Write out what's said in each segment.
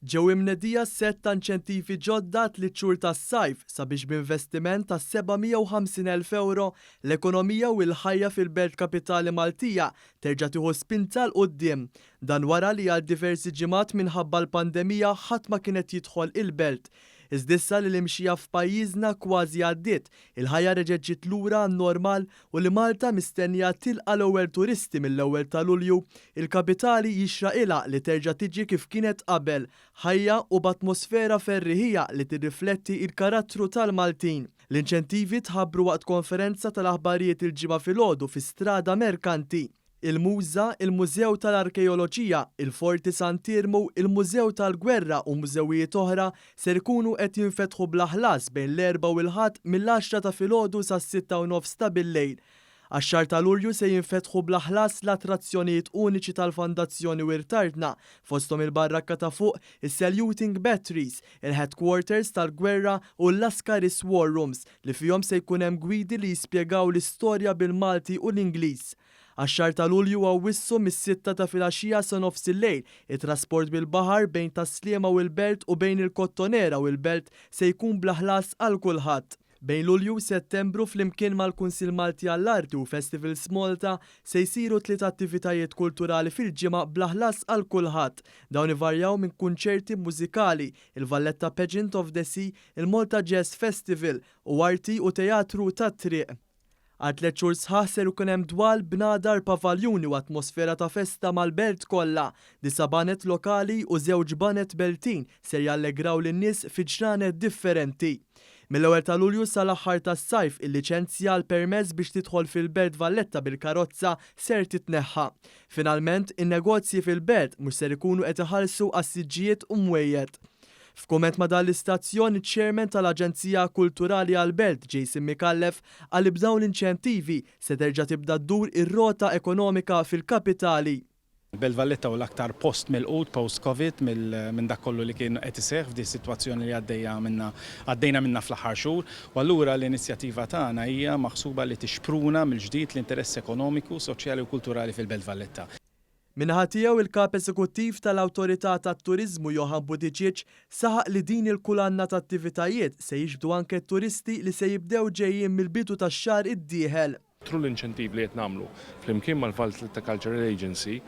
Ġew imnedija set ta' inċentivi ġodda tliet xhur tas-sajf sabiex b'investiment ta' 750,000 euro l-ekonomija u l-ħajja fil-Belt Kapitali Maltija terġa' tieħu spinta l quddiem. Dan wara li għal diversi ġimgħat minħabba l-pandemija ħadd ma kienet jidħol il-Belt. Iżdissa li l-imxija f'pajjiżna kważi għaddiet, il-ħajja reġgħet ġiet lura għan-normal u li Malta mistennija tilqa l-ewwel turisti mill-ewwel tal-Lulju, il-Kapitali jixraqilha li terġa' tiġi kif kienet qabel, ħajja u b'atmosfera ferriħija li tirrifletti il-karattru tal-Maltin. L-inċentivi tħabbru waqt konferenza tal-aħbarijiet il-ġimgħa filgħodu fi strada Merkanti. Il-Muża, il-Mużew tal-Arkeoloġija, il-Forti Santirmu, il-Mużew tal-Gwerra u mużewijiet oħra ser ikunu qed jinfetħu bla ħlas bejn l-4 u l-ħadd mill-10 ta' filgħodu sas-6:30 ta' bil-lejl. Għax-xahar ta' Lulju se jinfetħu bla ħlas l-attrazzjonijiet uniċi tal-Fondazzjoni Wirtartna, fosthom il-barrakka ta' fuq, is-Saluting Batteries, il-Headquarters tal-Gwerra u l-Laskaris War Rooms li fihom se jkun hemm gwidi li jispjegaw l-istorja bil-Malti u l-Ingliż. Għax-xahar ta' Lulju għawissu mis-6 ta' filgħaxija sa nofs il-lejl, it-trasport bil-baħar bejn tas-Sliema u l-Belt u bejn il-Kottonera u l-Belt se jkun bla ħlas għal kulħadd. Bejn Lulju u Settembru flimkien mal-Kunsill Malti għall-Arti u Festivals Malta se jsiru 3 attivitajiet kulturali fil-ġimgħa bla ħlas għal kulħadd. Dawn ivarjaw minn kunċerti mużikali, il-Valletta Pageant of the Sea, il-Malta Jazz Festival u arti u teatru tat-triq. Għat-tliet xhur sħaħ ser ikun hemm dwal b'nadar pavaljuni u atmosfera ta' festa mal-Belt kollha. 9 banet lokali u 2 banet Beltin ser jallegraw lin-nies fi ġranet differenti. Mill-ewwel ta' Lulju sal-aħħar tas-sajf il-liċenzja l-permess biex tidħol fil-Belt Valletta bil-karozza ser titneħħa. Finalment, in-negozji fil-Belt mhux ser ikunu qed iħallsu għas-siġġijiet u mwejjed. F'kumment ma' dan l-istazzjon iċ-Chairman tal-Aġenzija Kulturali għall-Belt, Jason Mikallef, għal b'dawn l-inċentivi se terġa' tibda ddur ir-rota ekonomika fil-Kapitali. Il-Belt Valletta u l-aktar post mill-qud post-Covid minn dak kollu li kien qed iseħħ f'di sitwazzjoni li għaddejna minnha fl-aħħar xhur, u allura l-inizjattiva tagħna hija maħsuba li tixpruna mill-ġdid l-interess ekonomiku, soċjali u kulturali fil-Belt Valletta. Minnaħa tiegħu il-Kap Eżekuttiv tal-Awtorità tat-Turiżmu Johan Buttigieg saħaq li din il-Kullana ta' attivitajiet se jiġbdu anke turisti li se jibdew ġejjin mill-bidu tax-xahar id-dieħel. Tru l-inċentiv li qed nagħmlu flimkien mal-Malta Cultural Agency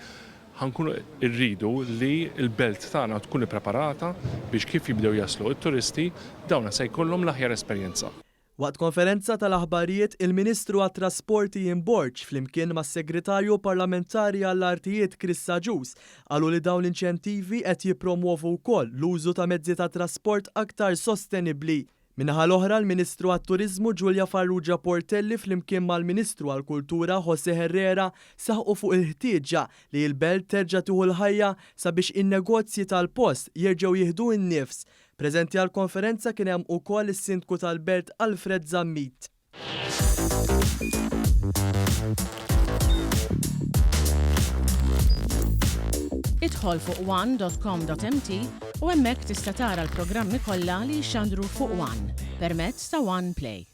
ħankunu rridu li l-Belt tagħna tkun ippreparata biex kif jibdew jaslu t-turisti dawna se jkollhom l-aħjar esperjenza. Waqt konferenza tal-aħbarijiet il-Ministru għat-Trasporti jinborġ flimkien mas-Segretarju Parlamentari għall-Artijiet Chris Saġus qalu li dawn l-inċentivi qed jippromovu wkoll l-użu ta' mezzi ta' trasport aktar sostenibbli. Minnaħa l-oħra l-Ministru għat-Turiżmu Giulia Farrugia Portelli flimkien mal-Ministru għall-Kultura José Herrera saħqu fuq il-ħtieġa li l-Belt terġa' tieħu l-ħajja sabiex in-negozji tal-post jerġgħu jieħdu n-nifs. Preżenti għall-konferenza kien hemm ukoll is-Sindku tal-Belt Alfred Zammit. Idħol fuq one.com.mt u hemmhekk tista' tara l-programmi kollha li jxandru fuq One permezz ta' One Play.